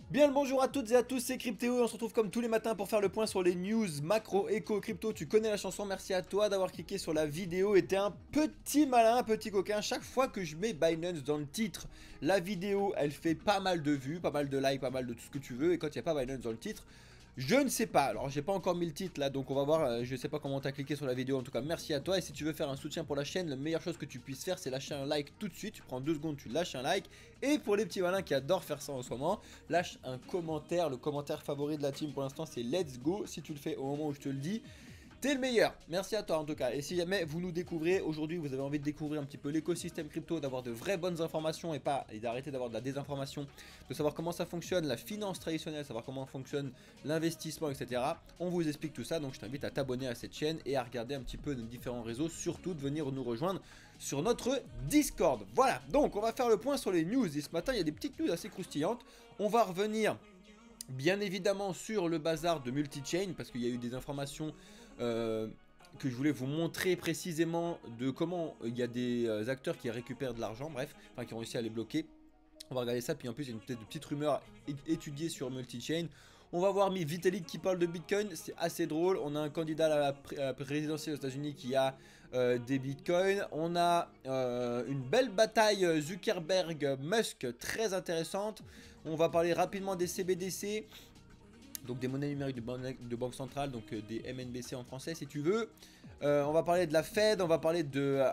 Bien le bonjour à toutes et à tous, c'est Cryptéo et on se retrouve comme tous les matins pour faire le point sur les news macro, éco, crypto. Tu connais la chanson, merci à toi d'avoir cliqué sur la vidéo et t'es un petit malin, un petit coquin. Chaque fois que je mets Binance dans le titre, la vidéo elle fait pas mal de vues, pas mal de likes, pas mal de tout ce que tu veux. Et quand il n'y a pas Binance dans le titre, je ne sais pas, alors j'ai pas encore mis le titre là, donc on va voir, je sais pas comment t'as cliqué sur la vidéo, en tout cas merci à toi. Et si tu veux faire un soutien pour la chaîne, la meilleure chose que tu puisses faire c'est lâcher un like tout de suite. Tu prends 2 secondes, tu lâches un like. Et pour les petits malins qui adorent faire ça en ce moment, lâche un commentaire, le commentaire favori de la team pour l'instant c'est let's go. Si tu le fais au moment où je te le dis, t'es le meilleur, merci à toi en tout cas. Et si jamais vous nous découvrez, aujourd'hui vous avez envie de découvrir un petit peu l'écosystème crypto, d'avoir de vraies bonnes informations et d'arrêter d'avoir de la désinformation, de savoir comment ça fonctionne, la finance traditionnelle, savoir comment fonctionne l'investissement, etc. On vous explique tout ça, donc je t'invite à t'abonner à cette chaîne et à regarder un petit peu nos différents réseaux, surtout de venir nous rejoindre sur notre Discord. Voilà, donc on va faire le point sur les news et ce matin il y a des petites news assez croustillantes. On va revenir bien évidemment sur le bazar de multi-chain parce qu'il y a eu des informations que je voulais vous montrer précisément de comment il y a des acteurs qui récupèrent de l'argent, bref, enfin qui ont réussi à les bloquer. On va regarder ça, puis en plus il y a une petite rumeur étudiée sur multi-chain. On va voir Vitalik qui parle de Bitcoin, c'est assez drôle. On a un candidat à la présidentielle aux États-Unis qui a des Bitcoins. On a une belle bataille Zuckerberg-Musk très intéressante. On va parler rapidement des CBDC, donc des monnaies numériques de banque centrale, donc des MNBC en français si tu veux. On va parler de la Fed, on va parler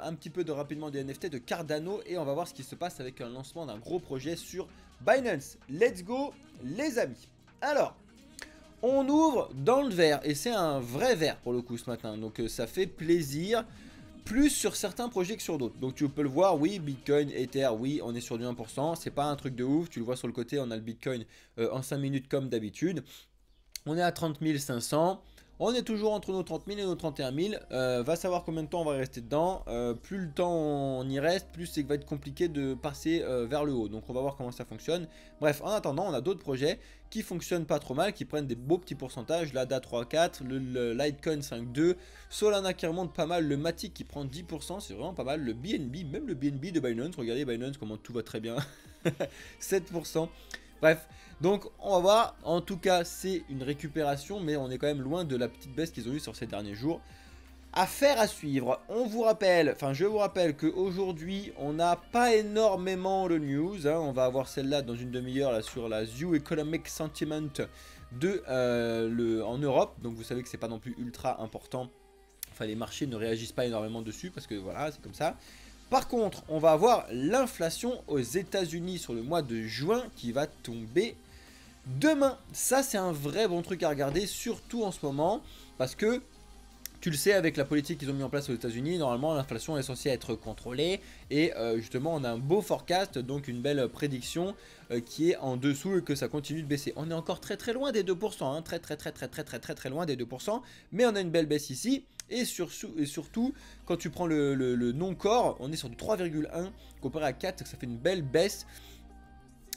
un petit peu rapidement des NFT, de Cardano, et on va voir ce qui se passe avec un lancement d'un gros projet sur Binance. Let's go les amis. Alors, on ouvre dans le vert, et c'est un vrai vert pour le coup ce matin, donc ça fait plaisir. Plus sur certains projets que sur d'autres. Donc tu peux le voir, oui, Bitcoin, Ether, oui, on est sur du 1%. C'est pas un truc de ouf. Tu le vois sur le côté, on a le Bitcoin en 5 minutes comme d'habitude. On est à 30 500. On est toujours entre nos 30 000 et nos 31 000. Va savoir combien de temps on va rester dedans. Plus le temps on y reste, plus c'est que va être compliqué de passer vers le haut. Donc on va voir comment ça fonctionne. Bref, en attendant, on a d'autres projets qui fonctionnent pas trop mal, qui prennent des beaux petits pourcentages. L'ADA 3,4, le Litecoin 5,2, Solana qui remonte pas mal, le Matic qui prend 10%, c'est vraiment pas mal. Le BNB, même le BNB de Binance, regardez Binance comment tout va très bien. 7%. Bref, donc on va voir, en tout cas c'est une récupération, mais on est quand même loin de la petite baisse qu'ils ont eu sur ces derniers jours. Affaire à suivre, on vous rappelle, enfin je vous rappelle qu'aujourd'hui on n'a pas énormément de news, hein. On va avoir celle-là dans une demi-heure là, sur la Zoo Economic Sentiment en Europe, donc vous savez que c'est pas non plus ultra important, enfin les marchés ne réagissent pas énormément dessus parce que voilà c'est comme ça. Par contre, on va avoir l'inflation aux États-Unis sur le mois de juin qui va tomber demain. Ça, c'est un vrai bon truc à regarder, surtout en ce moment, parce que tu le sais, avec la politique qu'ils ont mis en place aux États-Unis, normalement l'inflation est censée être contrôlée et justement on a un beau forecast, donc une belle prédiction qui est en dessous et que ça continue de baisser. On est encore très loin des 2%, hein, très loin des 2%, mais on a une belle baisse ici. Et surtout, quand tu prends le non-core, on est sur du 3,1 comparé à 4, ça fait une belle baisse.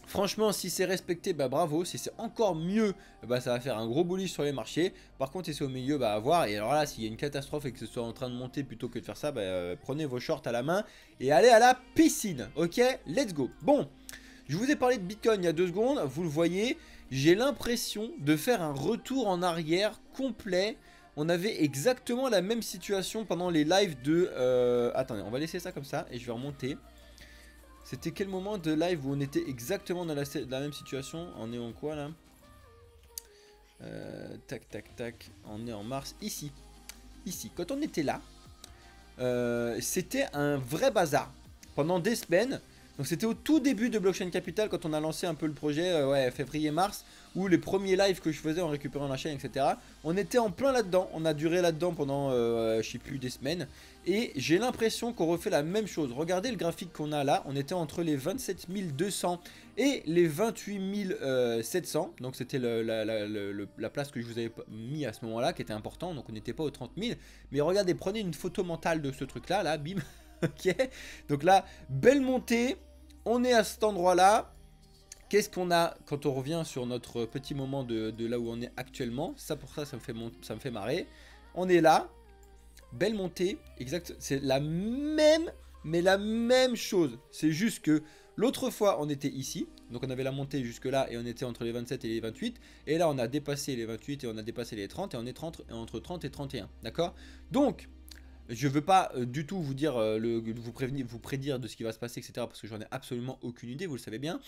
Franchement, si c'est respecté, bah bravo. Si c'est encore mieux, bah ça va faire un gros bullish sur les marchés. Par contre, si c'est au milieu, bah à voir. Et alors là, s'il y a une catastrophe et que ce soit en train de monter plutôt que de faire ça, bah prenez vos shorts à la main et allez à la piscine. Ok, let's go. Bon, je vous ai parlé de Bitcoin il y a 2 secondes. Vous le voyez, j'ai l'impression de faire un retour en arrière complet. On avait exactement la même situation pendant les lives de... Attendez, on va laisser ça comme ça et je vais remonter. C'était quel moment de live où on était exactement dans la même situation? On est en quoi là? Tac. On est en mars. Ici. Quand on était là, c'était un vrai bazar. Pendant des semaines. Donc c'était au tout début de Blockchain Capital quand on a lancé un peu le projet, ouais, février-mars, où les premiers lives que je faisais en récupérant la chaîne, etc. On était en plein là-dedans, on a duré là-dedans pendant, je sais plus, des semaines. Et j'ai l'impression qu'on refait la même chose. Regardez le graphique qu'on a là, on était entre les 27 200 et les 28 700. Donc c'était la place que je vous avais mis à ce moment-là, qui était important, donc on n'était pas aux 30 000. Mais regardez, prenez une photo mentale de ce truc-là, là, bim. Ok, donc là, belle montée, on est à cet endroit-là. Qu'est-ce qu'on a quand on revient sur notre petit moment de là où on est actuellement? Ça, pour ça, ça me fait marrer. On est là, belle montée, exact. C'est la même, mais la même chose. C'est juste que l'autre fois, on était ici. Donc on avait la montée jusque là et on était entre les 27 et les 28. Et là on a dépassé les 28 et on a dépassé les 30 et on est entre 30 et 31. D'accord? Donc je ne veux pas du tout vous dire, vous prédire de ce qui va se passer, etc. Parce que j'en ai absolument aucune idée, vous le savez bien.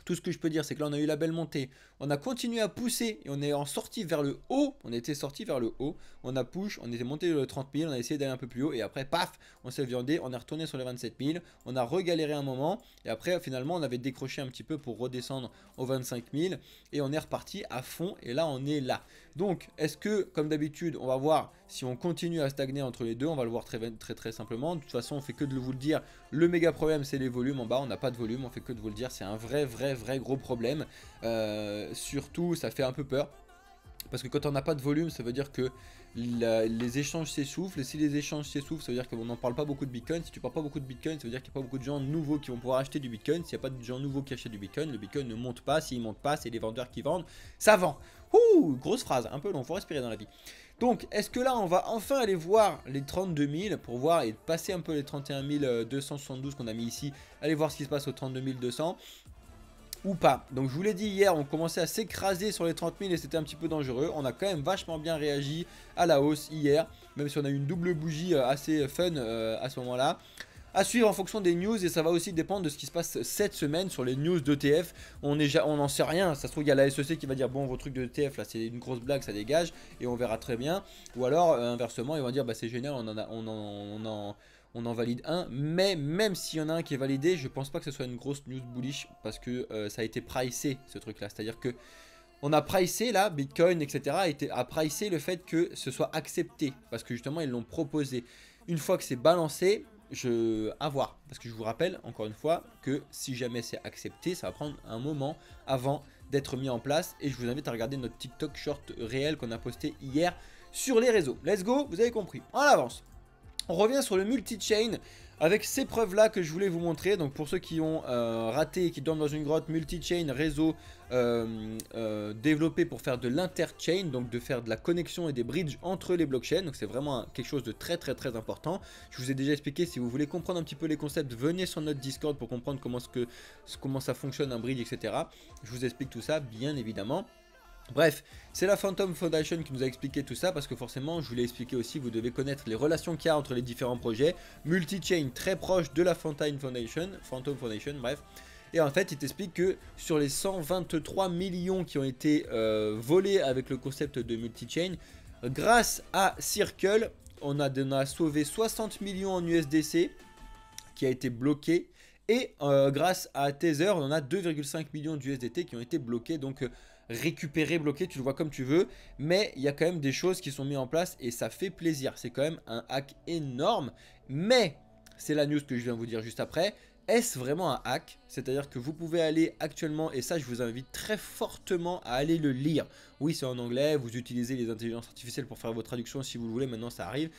Tout ce que je peux dire, c'est que là, on a eu la belle montée. On a continué à pousser et on est en sortie vers le haut. On était sorti vers le haut. On a push, on était monté le 30 000. On a essayé d'aller un peu plus haut. Et après, paf, on s'est viandé. On est retourné sur les 27 000. On a regaléré un moment. Et après, finalement, on avait décroché un petit peu pour redescendre aux 25 000. Et on est reparti à fond. Et là, on est là. Donc, est-ce que, comme d'habitude, on va voir si on continue à stagner entre les deux? On va le voir très simplement. De toute façon, on fait que de vous le dire. Le méga problème, c'est les volumes en bas. On n'a pas de volume. On fait que de vous le dire. C'est un vrai gros problème. Surtout, ça fait un peu peur. Parce que quand on n'a pas de volume, ça veut dire que les échanges s'essoufflent. Et si les échanges s'essoufflent, ça veut dire qu'on n'en parle pas beaucoup de Bitcoin. Si tu parles pas beaucoup de Bitcoin, ça veut dire qu'il n'y a pas beaucoup de gens nouveaux qui vont pouvoir acheter du Bitcoin. S'il n'y a pas de gens nouveaux qui achètent du Bitcoin, le Bitcoin ne monte pas. S'il ne monte pas, c'est les vendeurs qui vendent. Ça vend. Ouh, grosse phrase, un peu long, faut respirer dans la vie. Donc, est-ce que là, on va enfin aller voir les 32 000 pour voir et passer un peu les 31 272 qu'on a mis ici, aller voir ce qui se passe aux 32 200 ou pas. Donc je vous l'ai dit hier, on commençait à s'écraser sur les 30 000 et c'était un petit peu dangereux. On a quand même vachement bien réagi à la hausse hier, même si on a eu une double bougie assez fun à ce moment-là. À suivre en fonction des news et ça va aussi dépendre de ce qui se passe cette semaine sur les news d'ETF. On n'en sait rien, ça se trouve il y a la SEC qui va dire bon vos trucs de ETF là c'est une grosse blague, ça dégage et on verra très bien. Ou alors inversement ils vont dire bah c'est génial, on en valide un, mais même s'il y en a un qui est validé, je pense pas que ce soit une grosse news bullish parce que ça a été pricé ce truc là, c'est à dire que on a pricé là, Bitcoin etc a pricé le fait que ce soit accepté parce que justement ils l'ont proposé. Une fois que c'est balancé, à voir, parce que je vous rappelle encore une fois que si jamais c'est accepté, ça va prendre un moment avant d'être mis en place et je vous invite à regarder notre TikTok short réel qu'on a posté hier sur les réseaux. Let's go, vous avez compris, on avance. On revient sur le multi-chain avec ces preuves là que je voulais vous montrer. Donc pour ceux qui ont raté et qui dorment dans une grotte, multi-chain, réseau développé pour faire de l'inter-chain, donc de faire de la connexion et des bridges entre les blockchains. Donc c'est vraiment quelque chose de très important. Je vous ai déjà expliqué, si vous voulez comprendre un petit peu les concepts, venez sur notre Discord pour comprendre comment ça fonctionne un bridge, etc. Je vous explique tout ça bien évidemment. Bref, c'est la Phantom Foundation qui nous a expliqué tout ça parce que forcément, je vous l'ai expliqué aussi, vous devez connaître les relations qu'il y a entre les différents projets. Multi-chain très proche de la Phantom Foundation, bref. Et en fait, il t'explique que sur les 123 millions qui ont été volés avec le concept de multi-chain, grâce à Circle, on a sauvé 60 millions en USDC qui a été bloqué. Et grâce à Tether, on a 2,5 millions d'USDT qui ont été bloqués. Donc récupérer, bloquer, tu le vois comme tu veux, mais il y a quand même des choses qui sont mises en place et ça fait plaisir. C'est quand même un hack énorme, mais c'est la news que je viens de vous dire juste après. Est-ce vraiment un hack? C'est-à-dire que vous pouvez aller actuellement, et ça je vous invite très fortement à aller le lire. Oui, c'est en anglais, vous utilisez les intelligences artificielles pour faire vos traductions si vous le voulez, maintenant ça arrive.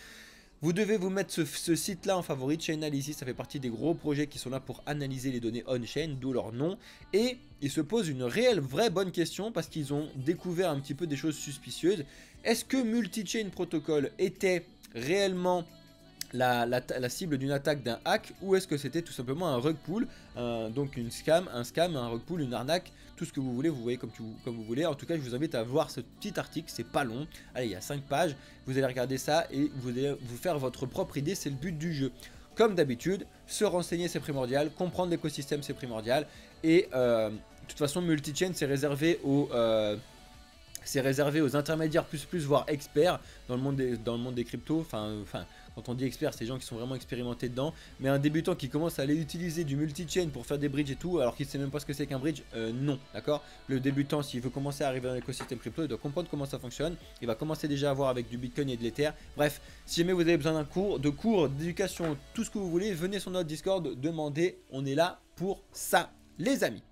Vous devez vous mettre ce site-là en favori, Chainalysis, ça fait partie des gros projets qui sont là pour analyser les données on-chain, d'où leur nom. Et ils se posent une vraie bonne question parce qu'ils ont découvert un petit peu des choses suspicieuses. Est-ce que Multi-Chain Protocol était réellement la cible d'une attaque d'un hack ou est-ce que c'était tout simplement un rug pull, donc un scam, un rug pull, une arnaque, tout ce que vous voulez, vous voyez comme vous voulez. En tout cas, je vous invite à voir ce petit article, c'est pas long, allez, il y a 5 pages, vous allez regarder ça et vous allez vous faire votre propre idée, c'est le but du jeu. Comme d'habitude, se renseigner c'est primordial, comprendre l'écosystème c'est primordial et de toute façon multi-chain c'est réservé aux intermédiaires plus voire experts dans le monde des cryptos, enfin quand on dit expert, c'est des gens qui sont vraiment expérimentés dedans. Mais un débutant qui commence à aller utiliser du multi-chain pour faire des bridges et tout, alors qu'il ne sait même pas ce que c'est qu'un bridge, non, d'accord. Le débutant, s'il veut commencer à arriver dans l'écosystème crypto, il doit comprendre comment ça fonctionne. Il va commencer déjà à voir avec du Bitcoin et de l'Ether. Bref, si jamais vous avez besoin d'un cours, d'éducation, tout ce que vous voulez, venez sur notre Discord, demandez, on est là pour ça, les amis.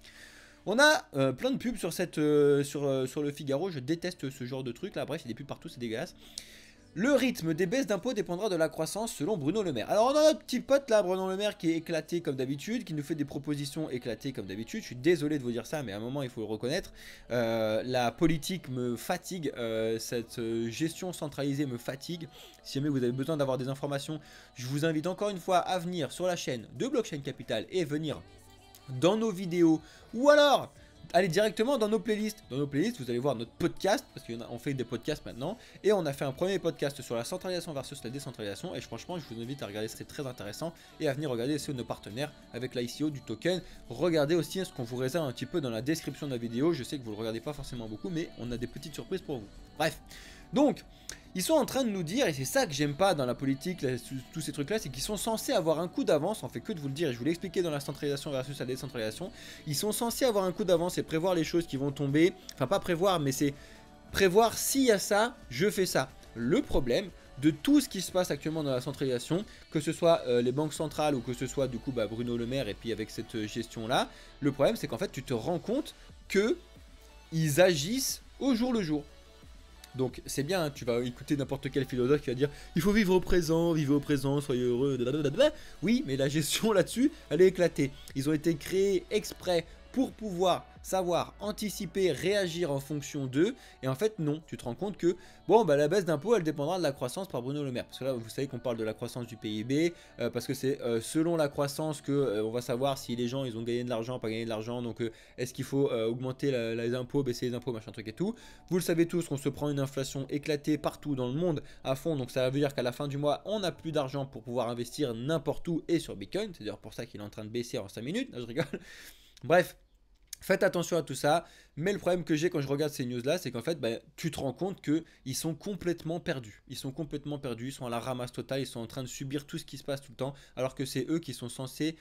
On a plein de pubs sur le Figaro, je déteste ce genre de truc là, bref, il y a des pubs partout, c'est dégueulasse. Le rythme des baisses d'impôts dépendra de la croissance selon Bruno Le Maire. Alors on a notre petit pote là, Bruno Le Maire, qui est éclaté comme d'habitude, qui nous fait des propositions éclatées comme d'habitude. Je suis désolé de vous dire ça, mais à un moment il faut le reconnaître. La politique me fatigue, cette gestion centralisée me fatigue. Si jamais vous avez besoin d'avoir des informations, je vous invite encore une fois à venir sur la chaîne de Blockchain Capital et venir dans nos vidéos, ou alors allez directement dans nos playlists. Dans nos playlists, vous allez voir notre podcast, parce qu'on fait des podcasts maintenant, et on a fait un premier podcast sur la centralisation versus la décentralisation, et franchement, je vous invite à regarder, c'est très intéressant, et à venir regarder aussi nos partenaires avec l'ICO du token. Regardez aussi ce qu'on vous réserve un petit peu dans la description de la vidéo, je sais que vous ne le regardez pas forcément beaucoup, mais on a des petites surprises pour vous. Bref, donc, ils sont en train de nous dire, et c'est ça que j'aime pas dans la politique, là, tous ces trucs là, c'est qu'ils sont censés avoir un coup d'avance, on fait que de vous le dire, et je vous l'ai expliqué dans la centralisation versus la décentralisation, ils sont censés avoir un coup d'avance et prévoir les choses qui vont tomber, enfin pas prévoir, mais c'est prévoir s'il y a ça, je fais ça. Le problème de tout ce qui se passe actuellement dans la centralisation, que ce soit les banques centrales ou que ce soit du coup Bruno Le Maire et puis avec cette gestion là, le problème c'est qu'en fait tu te rends compte que ils agissent au jour le jour. Donc c'est bien, hein, tu vas écouter n'importe quel philosophe qui va dire il faut vivre au présent, soyez heureux, blablabla. Oui, mais la gestion là-dessus, elle est éclatée. Ils ont été créés exprès pour pouvoir savoir anticiper, réagir en fonction d'eux. Et en fait, non, tu te rends compte que bon, bah, la baisse d'impôts, elle dépendra de la croissance par Bruno Le Maire. Parce que là, vous savez qu'on parle de la croissance du PIB, parce que c'est selon la croissance que on va savoir si les gens, ils ont gagné de l'argent, pas gagné de l'argent. Donc, est-ce qu'il faut augmenter les impôts, baisser les impôts, machin truc et tout. Vous le savez tous, on se prend une inflation éclatée partout dans le monde à fond. Donc, ça veut dire qu'à la fin du mois, on n'a plus d'argent pour pouvoir investir n'importe où et sur Bitcoin. C'est d'ailleurs pour ça qu'il est en train de baisser en 5 minutes. Non, je rigole. Bref. Faites attention à tout ça, mais le problème que j'ai quand je regarde ces news là, c'est qu'en fait, tu te rends compte qu'ils sont complètement perdus. Ils sont complètement perdus, ils sont à la ramasse totale, ils sont en train de subir tout ce qui se passe tout le temps, alors que c'est eux qui sont censés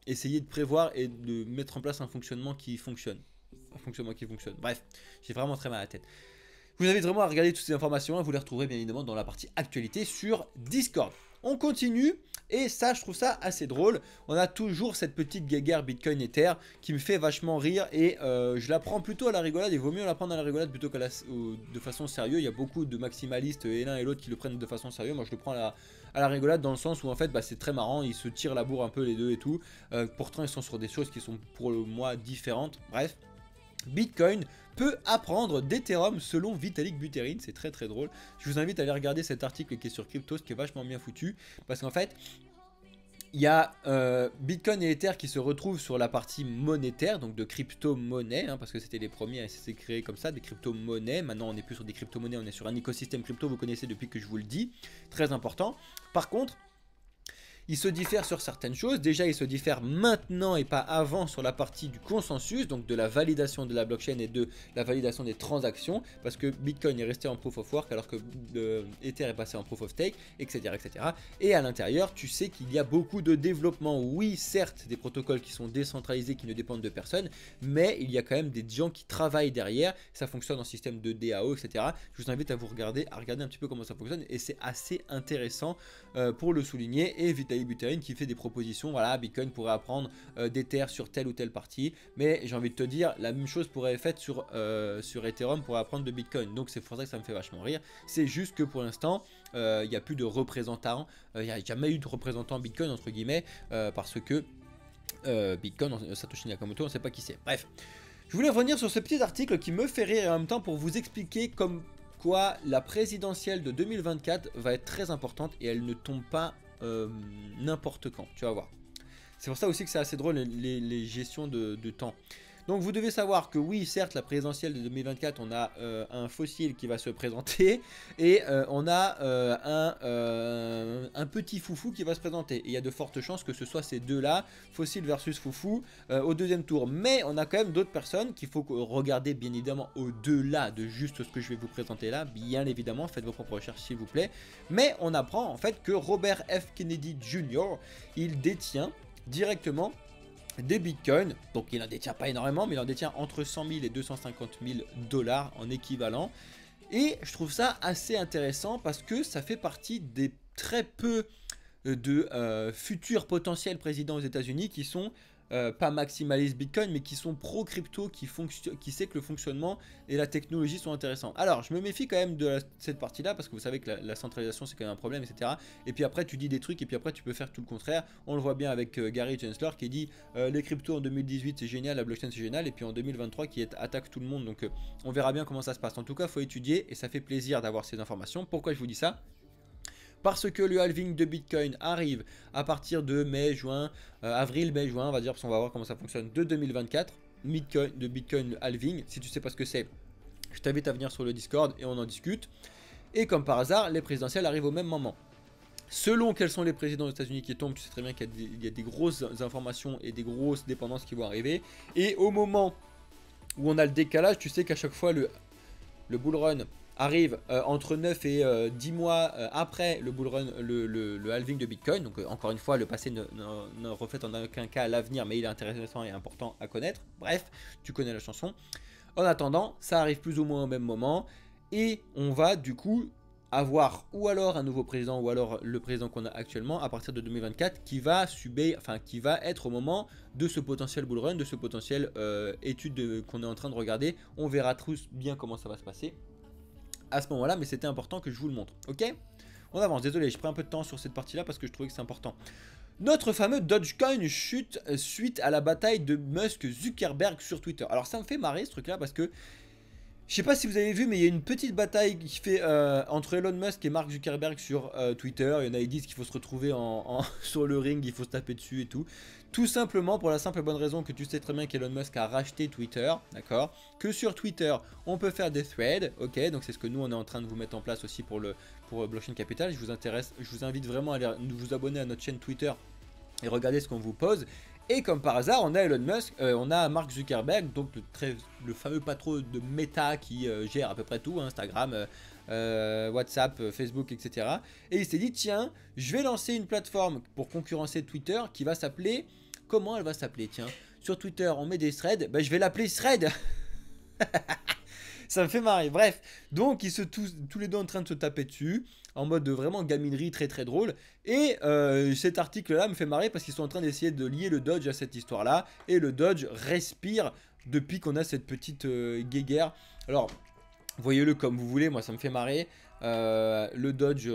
essayer de prévoir et de mettre en place un fonctionnement qui fonctionne. Bref, j'ai vraiment très mal à la tête. Je vous invite vraiment à regarder toutes ces informations, vous les retrouverez bien évidemment dans la partie actualité sur Discord. On continue, et ça je trouve ça assez drôle, on a toujours cette petite guéguerre Bitcoin Ether qui me fait vachement rire, et je la prends plutôt à la rigolade, il vaut mieux la prendre à la rigolade plutôt que de façon sérieuse. Il y a beaucoup de maximalistes et l'un et l'autre qui le prennent de façon sérieuse, moi je le prends à la rigolade dans le sens où en fait c'est très marrant, ils se tirent la bourre un peu les deux et tout, pourtant ils sont sur des choses qui sont pour moi différentes, bref. Bitcoin peut apprendre d'Ethereum selon Vitalik Buterin, c'est très très drôle. Je vous invite à aller regarder cet article qui est sur Cryptos, qui est vachement bien foutu, parce qu'en fait, il y a Bitcoin et Ether qui se retrouvent sur la partie monétaire, donc de crypto-monnaie, hein, parce que c'était les premiers à s'est créé comme ça, des crypto-monnaies. Maintenant, on n'est plus sur des crypto-monnaies, on est sur un écosystème crypto, vous connaissez depuis que je vous le dis, très important. Par contre, il se diffère sur certaines choses. Déjà, il se diffère maintenant et pas avant sur la partie du consensus, donc de la validation de la blockchain et de la validation des transactions, parce que Bitcoin est resté en proof of work alors que Ether est passé en proof of stake, etc. etc. Et à l'intérieur, tu sais qu'il y a beaucoup de développement. Oui, certes, des protocoles qui sont décentralisés, qui ne dépendent de personne, mais il y a quand même des gens qui travaillent derrière. Ça fonctionne en système de DAO, etc. Je vous invite à regarder un petit peu comment ça fonctionne, et c'est assez intéressant pour le souligner. Et Vitalik Buterin qui fait des propositions, voilà, Bitcoin pourrait apprendre d'Ether sur telle ou telle partie, mais j'ai envie de te dire, la même chose pourrait être faite sur Ethereum pour apprendre de Bitcoin, donc c'est pour ça que ça me fait vachement rire. C'est juste que pour l'instant, il n'y a plus de représentants, il n'y a jamais eu de représentants Bitcoin entre guillemets, parce que Bitcoin, Satoshi Nakamoto, on ne sait pas qui c'est. Bref, je voulais revenir sur ce petit article qui me fait rire et en même temps pour vous expliquer comme quoi la présidentielle de 2024 va être très importante et elle ne tombe pas n'importe quand, tu vas voir. C'est pour ça aussi que c'est assez drôle les gestions de temps. Donc vous devez savoir que oui, certes, la présidentielle de 2024, on a un fossile qui va se présenter et on a un petit foufou qui va se présenter. Et il y a de fortes chances que ce soit ces deux-là, fossile versus foufou, au deuxième tour. Mais on a quand même d'autres personnes qu'il faut regarder bien évidemment au-delà de juste ce que je vais vous présenter là. Bien évidemment, faites vos propres recherches s'il vous plaît. Mais on apprend en fait que Robert F. Kennedy Jr., il détient directement des bitcoins, donc il n'en détient pas énormément, mais il en détient entre 100 000 et 250 000 dollars en équivalent. Et je trouve ça assez intéressant parce que ça fait partie des très peu de futurs potentiels présidents aux États-Unis qui sont pas maximalistes Bitcoin, mais qui sont pro-crypto, qui sait que le fonctionnement et la technologie sont intéressants. Alors, je me méfie quand même de cette partie-là, parce que vous savez que la centralisation, c'est quand même un problème, etc. Et puis après, tu dis des trucs, et puis après, tu peux faire tout le contraire. On le voit bien avec Gary Gensler, qui dit les cryptos en 2018, c'est génial, la blockchain, c'est génial, et puis en 2023, qui attaque tout le monde. Donc, on verra bien comment ça se passe. En tout cas, il faut étudier, et ça fait plaisir d'avoir ces informations. Pourquoi je vous dis ça ? Parce que le halving de Bitcoin arrive à partir de avril, mai, juin, on va dire, parce qu'on va voir comment ça fonctionne, de 2024. De Bitcoin le halving. Si tu sais pas ce que c'est, je t'invite à venir sur le Discord et on en discute. Et comme par hasard, les présidentielles arrivent au même moment. Selon quels sont les présidents des États-Unis qui tombent, tu sais très bien qu'il y a des grosses informations et des grosses dépendances qui vont arriver. Et au moment où on a le décalage, tu sais qu'à chaque fois le bull run arrive entre 9 et 10 mois après le bull run, le halving de Bitcoin. Donc encore une fois, le passé ne reflète en aucun cas l'avenir, mais il est intéressant et important à connaître. Bref, tu connais la chanson. En attendant, ça arrive plus ou moins au même moment. Et on va du coup avoir ou alors un nouveau président ou alors le président qu'on a actuellement à partir de 2024 qui va être au moment de ce potentiel bull run, de ce potentiel étude qu'on est en train de regarder. On verra tous bien comment ça va se passer à ce moment là, mais c'était important que je vous le montre. Ok, on avance. Désolé, je prends un peu de temps sur cette partie là parce que je trouvais que c'est important. Notre fameux Dogecoin chute suite à la bataille de Musk-Zuckerberg sur Twitter. Alors ça me fait marrer ce truc là parce que je sais pas si vous avez vu, mais il y a une petite bataille qui fait entre Elon Musk et Mark Zuckerberg sur Twitter. Il y en a qui disent qu'il faut se retrouver sur le ring, il faut se taper dessus et tout. Tout simplement pour la simple et bonne raison que tu sais très bien qu'Elon Musk a racheté Twitter, d'accord? Que sur Twitter, on peut faire des threads, ok? Donc c'est ce que nous on est en train de vous mettre en place aussi pour Blockchain Capital. Je vous invite vraiment à aller vous abonner à notre chaîne Twitter et regarder ce qu'on vous pose. Et comme par hasard, on a Elon Musk, on a Mark Zuckerberg, donc le fameux patron de Meta qui gère à peu près tout, Instagram, WhatsApp, Facebook, etc. Et il s'est dit, tiens, je vais lancer une plateforme pour concurrencer Twitter qui va s'appeler... Comment elle va s'appeler? Tiens, sur Twitter, on met des threads, je vais l'appeler Thread. Ça me fait marrer. Bref, donc ils sont tous les deux en train de se taper dessus en mode de vraiment gaminerie très très drôle. Et cet article là me fait marrer parce qu'ils sont en train d'essayer de lier le Doge à cette histoire là. Et le Doge respire depuis qu'on a cette petite guéguerre. Alors voyez-le comme vous voulez, moi ça me fait marrer. Le Doge...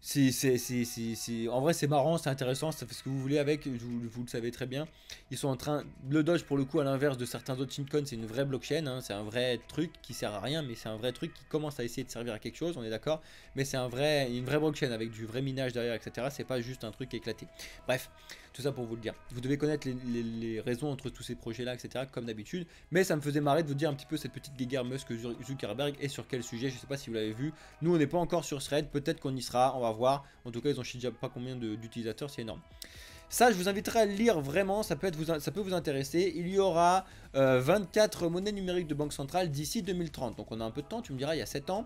En vrai c'est marrant, c'est intéressant, ça fait ce que vous voulez avec, vous le savez très bien. Ils sont en train, le Doge pour le coup à l'inverse de certains autres shitcoins, c'est une vraie blockchain, c'est un vrai truc qui sert à rien, mais c'est un vrai truc qui commence à essayer de servir à quelque chose, on est d'accord. Mais c'est une vraie blockchain avec du vrai minage derrière, etc. C'est pas juste un truc éclaté. Bref, tout ça pour vous le dire. Vous devez connaître les raisons entre tous ces projets là, etc. comme d'habitude. Mais ça me faisait marrer de vous dire un petit peu cette petite guéguerre Musk Zuckerberg et sur quel sujet, je sais pas si vous l'avez vu. Nous on n'est pas encore sur Thread, peut-être qu'on y sera, on va voir. En tout cas ils ont déjà pas combien d'utilisateurs, c'est énorme. Ça, je vous inviterai à le lire vraiment, ça peut vous intéresser. Il y aura 24 monnaies numériques de banque centrale d'ici 2030. Donc on a un peu de temps, tu me diras, il y a 7 ans.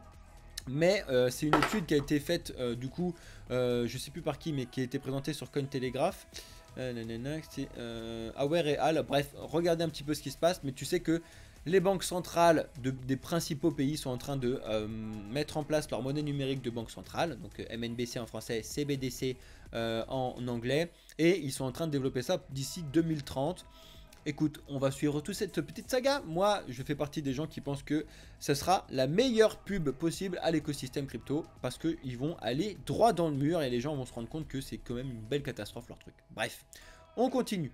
Mais c'est une étude qui a été faite du coup, je sais plus par qui, mais qui a été présentée sur Cointelegraph. Aware et Al, bref, regardez un petit peu ce qui se passe, mais tu sais que les banques centrales des principaux pays sont en train de mettre en place leur monnaie numérique de banque centrale, donc MNBC en français, CBDC en anglais, et ils sont en train de développer ça d'ici 2030. Écoute, on va suivre toute cette petite saga. Moi, je fais partie des gens qui pensent que ce sera la meilleure pub possible à l'écosystème crypto parce qu'ils vont aller droit dans le mur et les gens vont se rendre compte que c'est quand même une belle catastrophe leur truc. Bref, on continue.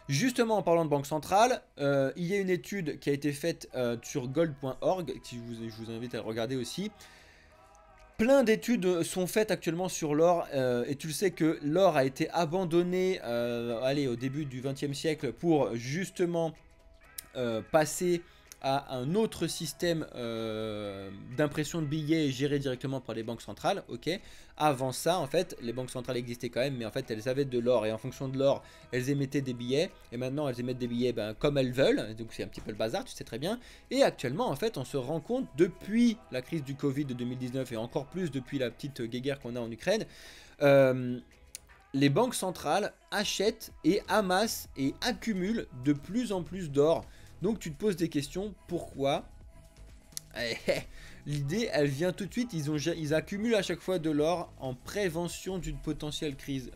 Justement, en parlant de banque centrale, il y a une étude qui a été faite sur gold.org, je vous invite à le regarder aussi. Plein d'études sont faites actuellement sur l'or et tu le sais que l'or a été abandonné au début du XXe siècle pour justement passer à un autre système d'impression de billets géré directement par les banques centrales. Ok. Avant ça, en fait, les banques centrales existaient quand même, mais en fait, elles avaient de l'or et en fonction de l'or, elles émettaient des billets. Et maintenant, elles émettent des billets comme elles veulent. Donc, c'est un petit peu le bazar, tu sais très bien. Et actuellement, en fait, on se rend compte depuis la crise du Covid de 2019 et encore plus depuis la petite guéguerre qu'on a en Ukraine. Les banques centrales achètent et amassent et accumulent de plus en plus d'or. Donc tu te poses des questions, pourquoi? L'idée elle vient tout de suite, ils accumulent à chaque fois de l'or en prévention d'une potentielle crise.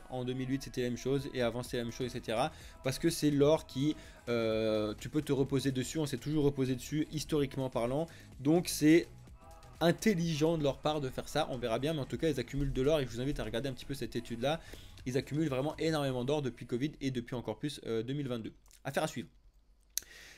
En 2008 c'était la même chose et avant c'était la même chose, etc. Parce que c'est l'or qui, tu peux te reposer dessus, on s'est toujours reposé dessus historiquement parlant. Donc c'est intelligent de leur part de faire ça, on verra bien, mais en tout cas ils accumulent de l'or et je vous invite à regarder un petit peu cette étude là. Ils accumulent vraiment énormément d'or depuis Covid et depuis encore plus 2022. Affaire à suivre.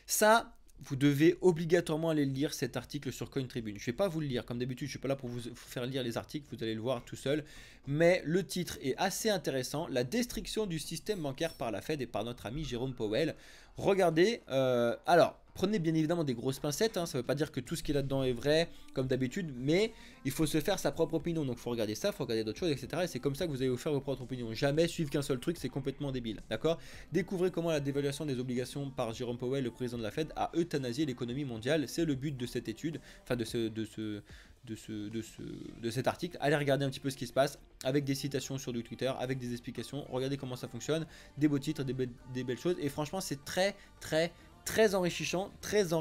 Ça, vous devez obligatoirement aller lire cet article sur CoinTribune. Je ne vais pas vous le lire, comme d'habitude, je ne suis pas là pour vous faire lire les articles, vous allez le voir tout seul. Mais le titre est assez intéressant, la destruction du système bancaire par la Fed et par notre ami Jérôme Powell. Regardez, alors, prenez bien évidemment des grosses pincettes, hein, ça ne veut pas dire que tout ce qui est là-dedans est vrai, comme d'habitude, mais il faut se faire sa propre opinion. Donc il faut regarder ça, il faut regarder d'autres choses, etc. Et c'est comme ça que vous allez vous faire vos propres opinions. Jamais suivre qu'un seul truc, c'est complètement débile, d'accord? Découvrez comment la dévaluation des obligations par Jérôme Powell, le président de la Fed, a euthanasié l'économie mondiale. C'est le but de cette étude, enfin de cet article. Allez regarder un petit peu ce qui se passe, avec des citations sur du Twitter, avec des explications, regardez comment ça fonctionne, des beaux titres, des belles choses, et franchement c'est très enrichissant, très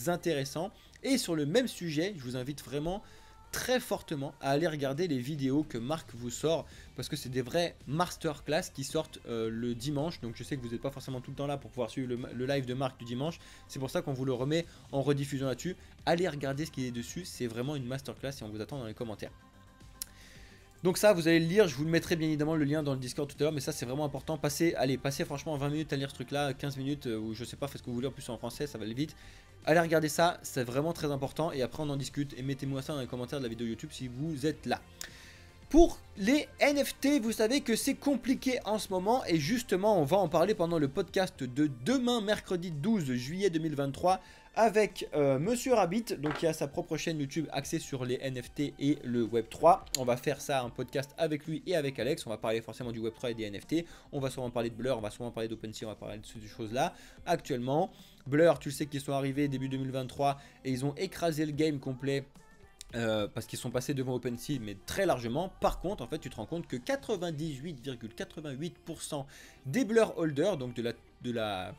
intéressant. Et sur le même sujet, je vous invite vraiment très fortement à aller regarder les vidéos que Marc vous sort, parce que c'est des vrais masterclass qui sortent le dimanche. Donc je sais que vous n'êtes pas forcément tout le temps là pour pouvoir suivre le live de Marc du dimanche, c'est pour ça qu'on vous le remet en rediffusion là-dessus. Allez regarder ce qui est dessus, c'est vraiment une masterclass et on vous attend dans les commentaires. Donc ça, vous allez le lire, je vous le mettrai bien évidemment le lien dans le Discord tout à l'heure, mais ça c'est vraiment important. Passez franchement 20 minutes à lire ce truc-là, 15 minutes, ou je sais pas, faites ce que vous voulez, en plus en français, ça va aller vite. Allez regarder ça, c'est vraiment très important, et après on en discute, et mettez-moi ça dans les commentaires de la vidéo YouTube si vous êtes là. Pour les NFT, vous savez que c'est compliqué en ce moment, et justement on va en parler pendant le podcast de demain, mercredi 12 juillet 2023, avec Monsieur Rabbit, donc qui a sa propre chaîne YouTube axée sur les NFT et le Web3. On va faire ça, un podcast avec lui et avec Alex. On va parler forcément du Web3 et des NFT. On va souvent parler de Blur, on va souvent parler d'OpenSea, on va parler de ces choses-là. Actuellement, Blur, tu sais qu'ils sont arrivés début 2023 et ils ont écrasé le game complet. Parce qu'ils sont passés devant OpenSea, mais très largement. Par contre, en fait, tu te rends compte que 98,88% des Blur holders, donc de la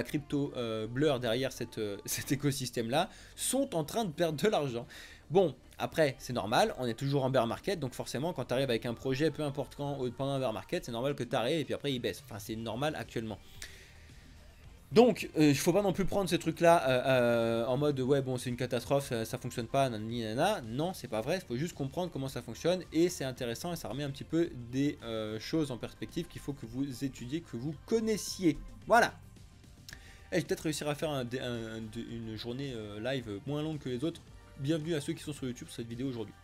crypto Blur derrière cet écosystème là, sont en train de perdre de l'argent. Bon, après c'est normal, on est toujours en bear market, donc forcément quand tu arrives avec un projet, peu importe quand, pendant un bear market, c'est normal que tu arrives et puis après il baisse. Enfin c'est normal actuellement. Donc, il ne faut pas non plus prendre ces trucs-là en mode ouais bon c'est une catastrophe, ça fonctionne pas, nanani nana. Non, c'est pas vrai, il faut juste comprendre comment ça fonctionne et c'est intéressant et ça remet un petit peu des choses en perspective qu'il faut que vous étudiez, que vous connaissiez. Voilà. Et je vais peut-être réussir à faire une journée live moins longue que les autres. Bienvenue à ceux qui sont sur YouTube sur cette vidéo aujourd'hui.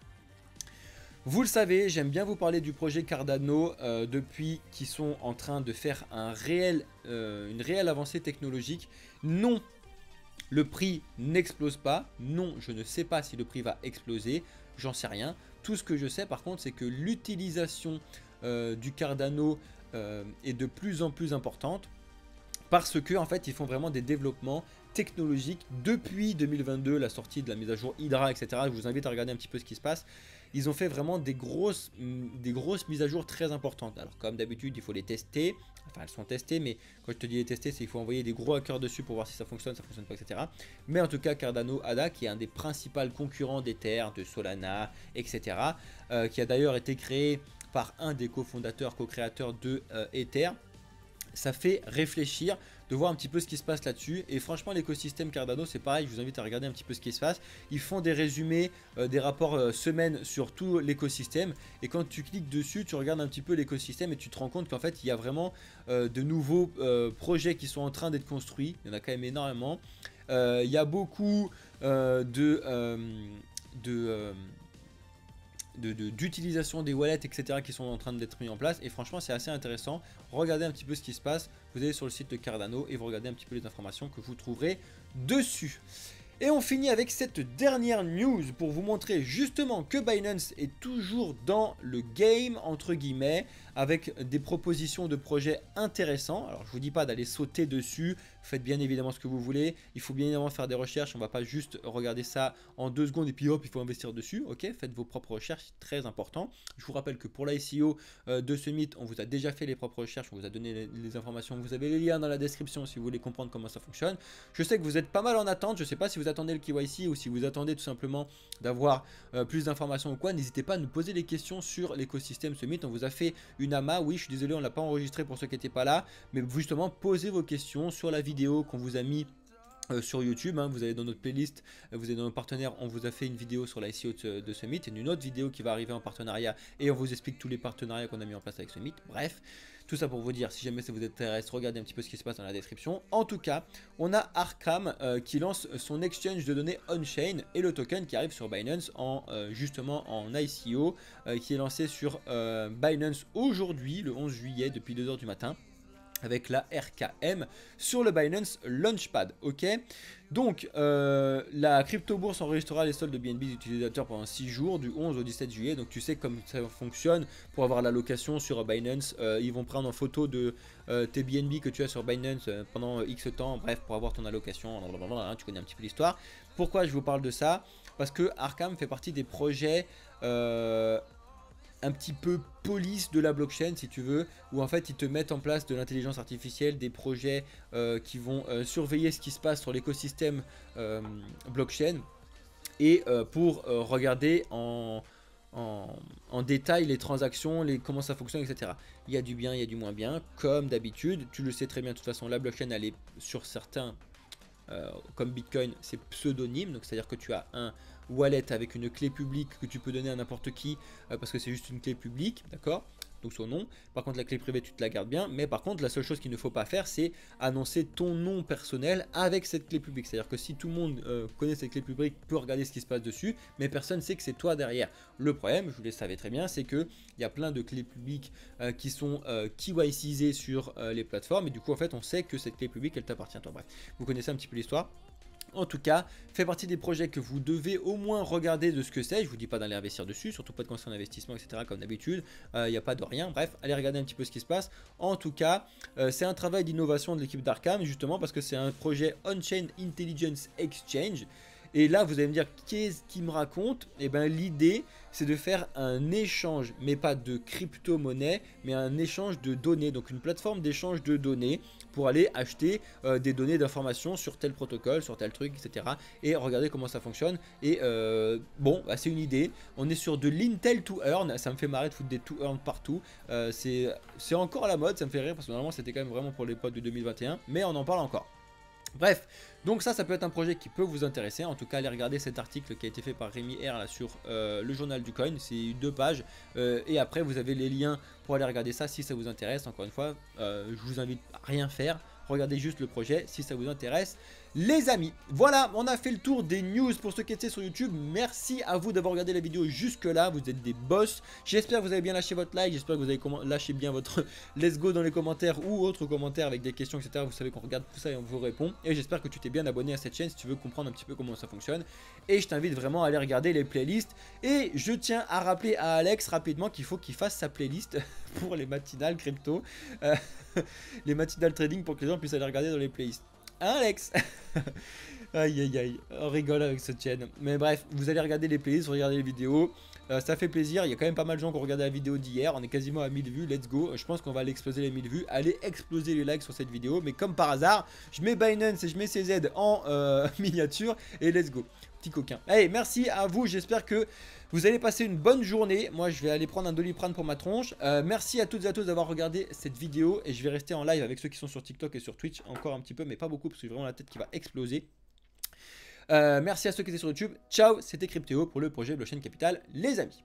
Vous le savez, j'aime bien vous parler du projet Cardano depuis qu'ils sont en train de faire une réelle avancée technologique. Non, le prix n'explose pas. Non, je ne sais pas si le prix va exploser. J'en sais rien. Tout ce que je sais par contre, c'est que l'utilisation du Cardano est de plus en plus importante. Parce que en fait, ils font vraiment des développements technologiques depuis 2022, la sortie de la mise à jour Hydra, etc. Je vous invite à regarder un petit peu ce qui se passe. Ils ont fait vraiment des grosses mises à jour très importantes. Alors comme d'habitude, il faut les tester. Enfin, elles sont testées, mais quand je te dis les tester, c'est qu'il faut envoyer des gros hackers dessus pour voir si ça fonctionne pas, etc. Mais en tout cas, Cardano ADA, qui est un des principaux concurrents d'Ether, de Solana, etc., qui a d'ailleurs été créé par un des cofondateurs, co-créateurs de Ether, ça fait réfléchir de voir un petit peu ce qui se passe là-dessus. Et franchement, l'écosystème Cardano, c'est pareil, je vous invite à regarder un petit peu ce qui se passe. Ils font des résumés, des rapports semaine sur tout l'écosystème. Et quand tu cliques dessus, tu regardes un petit peu l'écosystème et tu te rends compte qu'en fait, il y a vraiment de nouveaux projets qui sont en train d'être construits. Il y en a quand même énormément. Il y a beaucoup d'utilisation des wallets, etc. qui sont en train d'être mis en place. Et franchement, c'est assez intéressant. Regardez un petit peu ce qui se passe. Vous allez sur le site de Cardano et vous regardez un petit peu les informations que vous trouverez dessus. Et on finit avec cette dernière news pour vous montrer justement que Binance est toujours dans le game, entre guillemets, avec des propositions de projets intéressants. Alors je vous dis pas d'aller sauter dessus, faites bien évidemment ce que vous voulez, il faut bien évidemment faire des recherches, on va pas juste regarder ça en 2 secondes et puis hop il faut investir dessus, ok, faites vos propres recherches, c'est très important. Je vous rappelle que pour l'ICO de Summit, on vous a déjà fait les propres recherches, on vous a donné les informations, vous avez les liens dans la description si vous voulez comprendre comment ça fonctionne. Je sais que vous êtes pas mal en attente, je sais pas si vous attendez le KYC ou si vous attendez tout simplement d'avoir plus d'informations ou quoi, n'hésitez pas à nous poser des questions sur l'écosystème Summit, on vous a fait une AMA, oui je suis désolé on l'a pas enregistré pour ceux qui n'étaient pas là, mais justement posez vos questions sur la vidéo qu'on vous a mis sur YouTube, hein, vous allez dans notre playlist, vous êtes dans nos partenaires, on vous a fait une vidéo sur l'ICO de Summit, et une autre vidéo qui va arriver en partenariat, et on vous explique tous les partenariats qu'on a mis en place avec Summit. Bref, tout ça pour vous dire, si jamais ça vous intéresse, regardez un petit peu ce qui se passe dans la description. En tout cas, on a Arkham qui lance son exchange de données on-chain, et le token qui arrive sur Binance justement en ICO, qui est lancé sur Binance aujourd'hui, le 11 juillet, depuis 2 h du matin, avec la RKM sur le Binance Launchpad, ok. Donc la crypto bourse enregistrera les soldes de BNB utilisateurs pendant 6 jours du 11 au 17 juillet, donc tu sais comme ça fonctionne pour avoir l'allocation sur Binance. Ils vont prendre en photo de tes BNB que tu as sur Binance pendant X temps, bref, pour avoir ton allocation, hein, tu connais un petit peu l'histoire. Pourquoi je vous parle de ça? Parce que Arkham fait partie des projets un petit peu police de la blockchain, si tu veux, où en fait ils te mettent en place de l'intelligence artificielle, des projets qui vont surveiller ce qui se passe sur l'écosystème blockchain, et pour regarder en détail les transactions, comment ça fonctionne, etc. Il y a du bien, il y a du moins bien, comme d'habitude. Tu le sais très bien, de toute façon, la blockchain, elle est sur certains, comme Bitcoin, c'est pseudonyme, donc c'est à dire que tu as un wallet avec une clé publique que tu peux donner à n'importe qui, parce que c'est juste une clé publique, d'accord, donc son nom. Par contre la clé privée tu te la gardes bien, mais par contre la seule chose qu'il ne faut pas faire, c'est annoncer ton nom personnel avec cette clé publique. C'est à dire que si tout le monde connaît cette clé publique, peut regarder ce qui se passe dessus, mais personne ne sait que c'est toi derrière. Le problème, je vous le savais très bien, c'est que il y a plein de clés publiques qui sont KYCisées sur les plateformes, et du coup en fait on sait que cette clé publique elle t'appartient à toi. Bref, vous connaissez un petit peu l'histoire. En tout cas, fait partie des projets que vous devez au moins regarder de ce que c'est. Je vous dis pas d'aller investir dessus, surtout pas de conseils d'investissement, etc. comme d'habitude. Il n'y a pas de rien. Bref, allez regarder un petit peu ce qui se passe. En tout cas, c'est un travail d'innovation de l'équipe d'Arkham, justement parce que c'est un projet On-Chain Intelligence Exchange. Et là, vous allez me dire, qu'est-ce qu'il me raconte? Eh bien, l'idée, c'est de faire un échange, mais pas de crypto-monnaie, mais un échange de données. Donc, une plateforme d'échange de données pour aller acheter des données d'information sur tel protocole, sur tel truc, etc. Et regarder comment ça fonctionne. Et bon, bah, c'est une idée. On est sur de l'Intel to Earn. Ça me fait marrer de foutre des to Earn partout. C'est encore à la mode, ça me fait rire parce que normalement, c'était quand même vraiment pour les potes de 2021. Mais on en parle encore. Bref, donc ça peut être un projet qui peut vous intéresser. En tout cas, allez regarder cet article qui a été fait par Rémi R là, sur le journal du coin. C'est 2 pages. Et après, vous avez les liens pour aller regarder ça si ça vous intéresse. Encore une fois, je vous invite à rien faire. Regardez juste le projet si ça vous intéresse. Les amis, voilà, on a fait le tour des news pour ceux qui étaient sur YouTube. Merci à vous d'avoir regardé la vidéo jusque là, vous êtes des boss. J'espère que vous avez bien lâché votre like, j'espère que vous avez lâché bien votre let's go dans les commentaires ou autres commentaires avec des questions, etc. Vous savez qu'on regarde tout ça et on vous répond. Et j'espère que tu t'es bien abonné à cette chaîne si tu veux comprendre un petit peu comment ça fonctionne. Et je t'invite vraiment à aller regarder les playlists. Et je tiens à rappeler à Alex rapidement qu'il faut qu'il fasse sa playlist pour les matinales crypto. Les matinales trading pour que les gens puissent aller regarder dans les playlists. Hein, Alex? Aïe aïe aïe, on rigole avec cette chaîne. Mais bref, vous allez regarder les playlists, vous regardez les vidéos. Ça fait plaisir, il y a quand même pas mal de gens qui ont regardé la vidéo d'hier. On est quasiment à 1000 vues, let's go. Je pense qu'on va aller exploser les 1000 vues. Allez exploser les likes sur cette vidéo. Mais comme par hasard, je mets Binance et je mets CZ en miniature. Et let's go, petit coquin. Allez, merci à vous, j'espère que vous allez passer une bonne journée. Moi, je vais aller prendre un Doliprane pour ma tronche. Merci à toutes et à tous d'avoir regardé cette vidéo. Et je vais rester en live avec ceux qui sont sur TikTok et sur Twitch encore un petit peu, mais pas beaucoup parce que j'ai vraiment la tête qui va exploser. Merci à ceux qui étaient sur YouTube. Ciao, c'était Cryptéo pour le projet Blockchain Capital, les amis.